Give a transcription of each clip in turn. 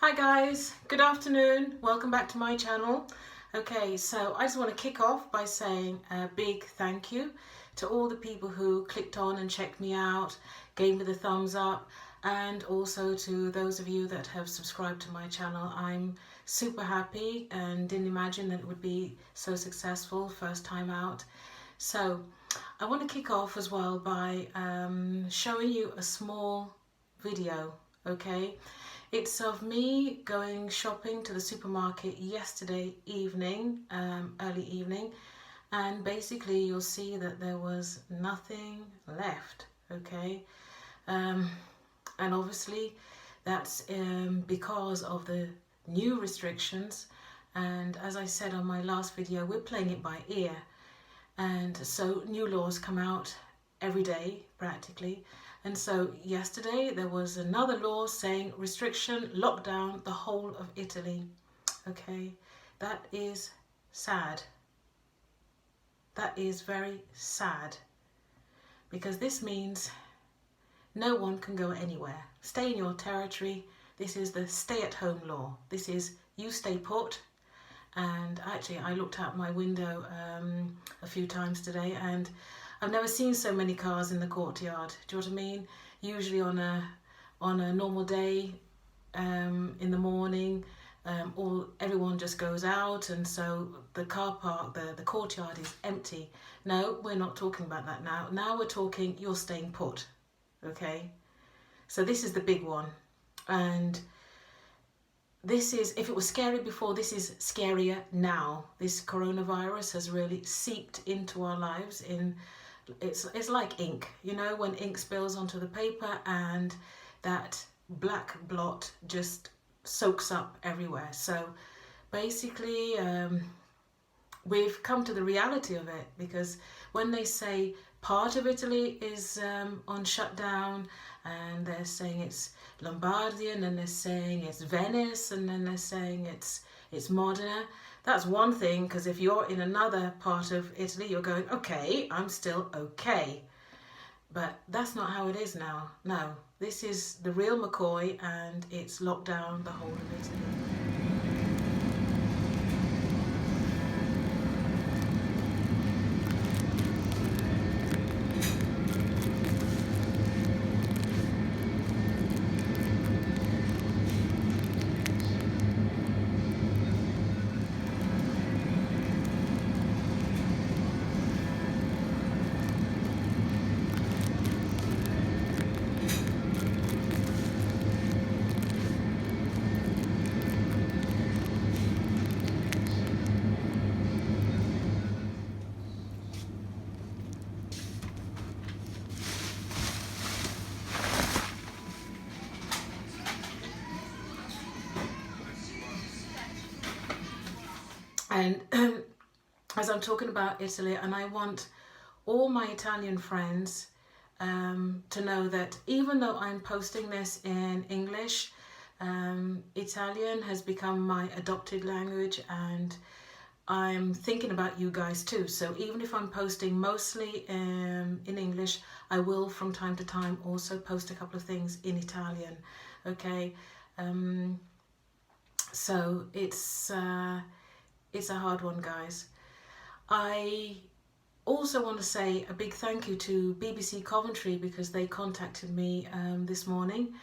Hi guys, good afternoon, welcome back to my channel. Okay, so I just want to kick off by saying a big thank you to all the people who clicked on and checked me out, gave me the thumbs up, and also to those of you that have subscribed to my channel. I'm super happy and didn't imagine that it would be so successful first time out. So I want to kick off as well by showing you a small video, okay? It's of me going shopping to the supermarket yesterday evening, early evening, and basically you'll see that there was nothing left, okay? And obviously that's because of the new restrictions, and as I said on my last video, we're playing it by ear, and so new laws come out every day practically. And so yesterday there was another law saying restriction, lockdown, the whole of Italy. Okay, that is sad. That is very sad, because this means no one can go anywhere. Stay in your territory. This is the stay-at-home law. This is you stay put. And actually I looked out my window a few times today, and I've never seen so many cars in the courtyard. Do you know what I mean? Usually on a normal day, in the morning, everyone just goes out, and so the car park, the courtyard is empty. No, we're not talking about that now. Now we're talking you're staying put. Okay, so this is the big one, and this is, if it was scary before, this is scarier now. This coronavirus has really seeped into our lives. It's like ink, you know, when ink spills onto the paper and that black blot just soaks up everywhere. So basically we've come to the reality of it, because when they say part of Italy is on shutdown, and they're saying it's Lombardy, and then they're saying it's Venice, and then they're saying it's Modena. That's one thing, because if you're in another part of Italy, you're going, okay, I'm still okay. But that's not how it is now. No, this is the real McCoy, and it's locked down the whole of Italy. And as I'm talking about Italy, and I want all my Italian friends to know that even though I'm posting this in English, Italian has become my adopted language, and I'm thinking about you guys too. So even if I'm posting mostly in English, I will from time to time also post a couple of things in Italian, okay? So it's a hard one, guys. I also want to say a big thank you to BBC Coventry, because they contacted me this morning,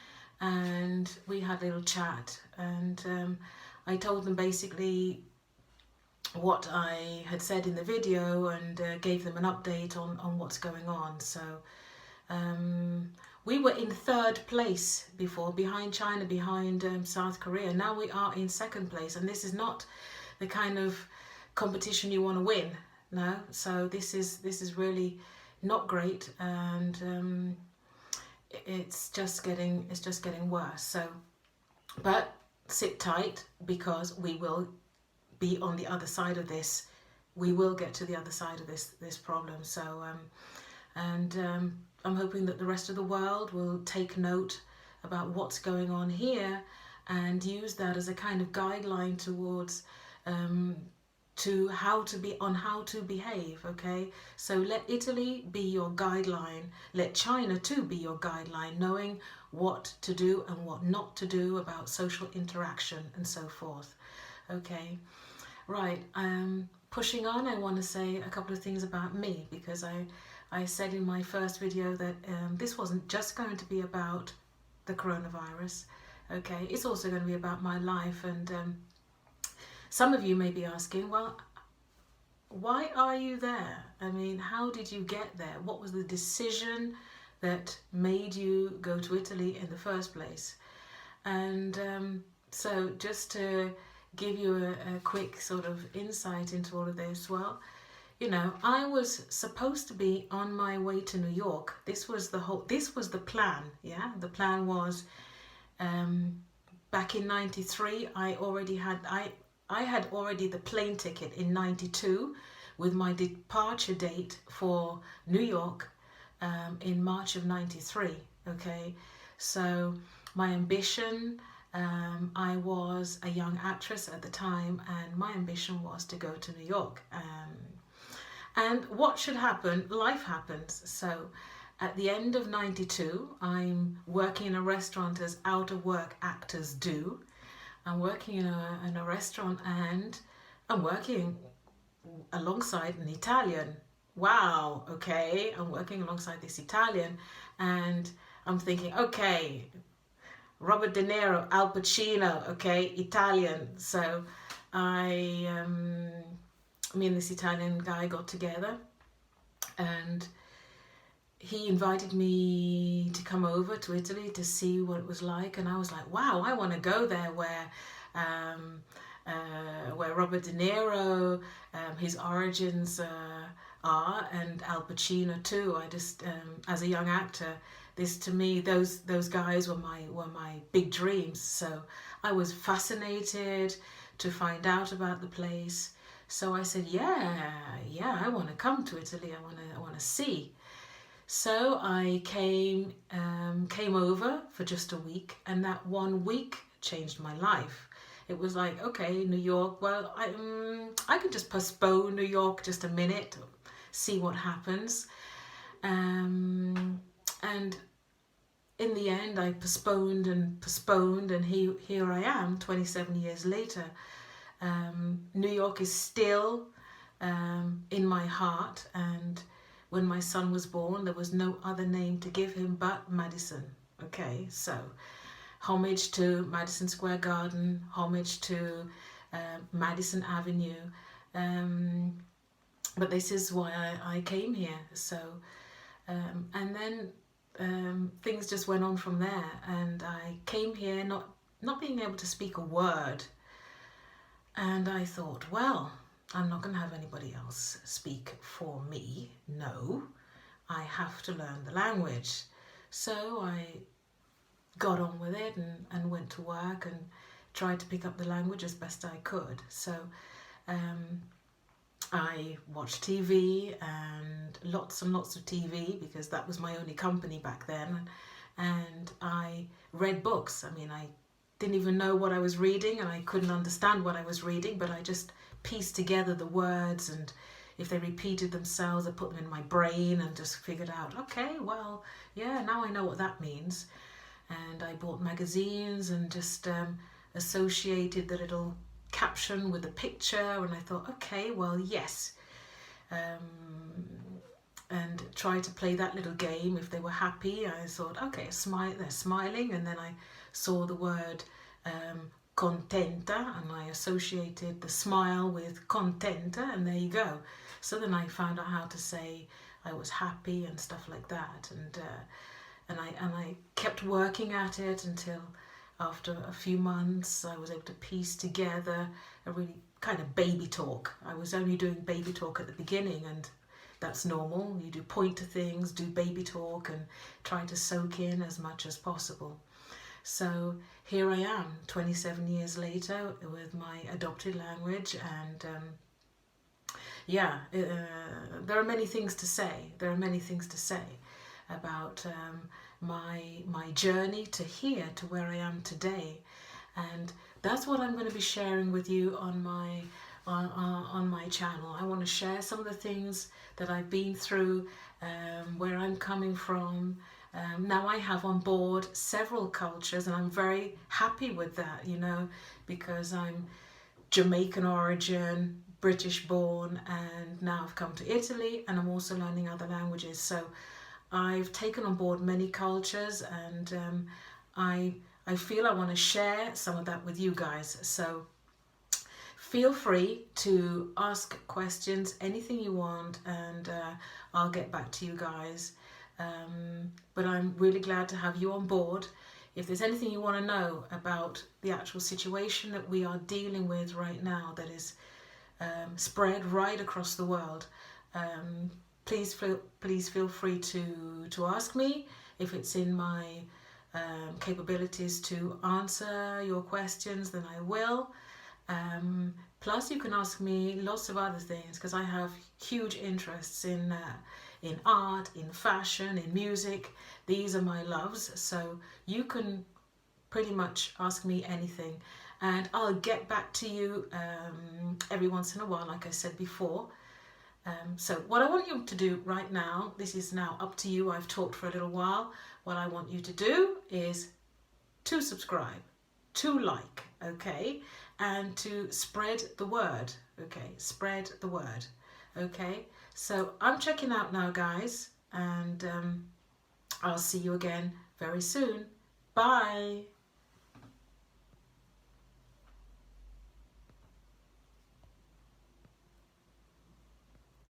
and we had a little chat, and I told them basically what I had said in the video, and gave them an update on what's going on. So we were in third place before, behind China, behind South Korea. Now we are in second place, and this is not the kind of competition you want to win. No, so this is really not great, and it's just getting worse. So, but sit tight, because we will be on the other side of this. We will get to the other side of this problem. So I'm hoping that the rest of the world will take note about what's going on here, and use that as a kind of guideline towards to how to behave. Okay, so let Italy be your guideline, let China too be your guideline, knowing what to do and what not to do about social interaction and so forth. Okay, right, pushing on, I want to say a couple of things about me, because I said in my first video that this wasn't just going to be about the coronavirus. Okay, it's also going to be about my life. And some of you may be asking, well, why are you there? I mean, how did you get there? What was the decision that made you go to Italy in the first place? And so just to give you a quick sort of insight into all of this, well, you know, I was supposed to be on my way to New York. This was the plan. Yeah, the plan was back in '93. I had already the plane ticket in '92 with my departure date for New York in March of '93. Okay, so my ambition, I was a young actress at the time, and my ambition was to go to New York. And what should happen? Life happens. So at the end of '92, I'm working in a restaurant as out of work actors do. I'm working in a restaurant, and I'm working alongside an Italian. Wow, okay, I'm working alongside this Italian, and I'm thinking, okay, Robert De Niro, Al Pacino, okay, Italian. So me and this Italian guy got together, and he invited me to come over to Italy to see what it was like. And I was like, wow, I want to go there where Robert De Niro, his origins are, and Al Pacino too. I just, as a young actor, this to me, those guys were my big dreams. So I was fascinated to find out about the place. So I said, yeah, I want to come to Italy. I want to see. So I came over for just a week, and that 1 week changed my life. It was like, okay, New York, well, I could just postpone New York just a minute, see what happens. And in the end, I postponed, and here I am, 27 years later. New York is still in my heart, and when my son was born, there was no other name to give him but Madison. Okay, so homage to Madison Square Garden, homage to Madison Avenue. But this is why I came here. So, and then things just went on from there, and I came here not being able to speak a word. And I thought, well, I'm not going to have anybody else speak for me. No, I have to learn the language. So I got on with it and went to work and tried to pick up the language as best I could. So I watched TV, and lots of TV, because that was my only company back then. And I read books. I mean, I didn't even know what I was reading, and I couldn't understand what I was reading, but I just pieced together the words, and if they repeated themselves, I put them in my brain and just figured out, okay, well, yeah, now I know what that means. And I bought magazines and just associated the little caption with the picture, and I thought, okay, well, yes, and tried to play that little game. If they were happy, I thought, okay, they're smiling, and then I saw the word contenta, and I associated the smile with contenta, and there you go. So then I found out how to say I was happy and stuff like that, and I kept working at it until after a few months I was able to piece together a really kind of baby talk. I was only doing baby talk at the beginning, and that's normal. You do point to things, do baby talk, and try to soak in as much as possible. So here I am, 27 years later, with my adopted language, and there are many things to say. There are many things to say about my journey to here, to where I am today, and that's what I'm going to be sharing with you on on my channel. I want to share some of the things that I've been through, where I'm coming from. Now I have on board several cultures, and I'm very happy with that, you know, because I'm Jamaican origin, British born, and now I've come to Italy, and I'm also learning other languages. So I've taken on board many cultures, and I feel I want to share some of that with you guys. So feel free to ask questions, anything you want, and I'll get back to you guys. But I'm really glad to have you on board. If there's anything you want to know about the actual situation that we are dealing with right now that is spread right across the world, please feel free to ask me. If it's in my capabilities to answer your questions, then I will. Plus you can ask me lots of other things, because I have huge interests in art, in fashion, in music. These are my loves, so you can pretty much ask me anything, and I'll get back to you every once in a while, like I said before. So what I want you to do right now, this is now up to you. I've talked for a little while. What I want you to do is to subscribe, to like, okay, and to spread the word, okay, spread the word, okay. So I'm checking out now, guys, and I'll see you again very soon. Bye.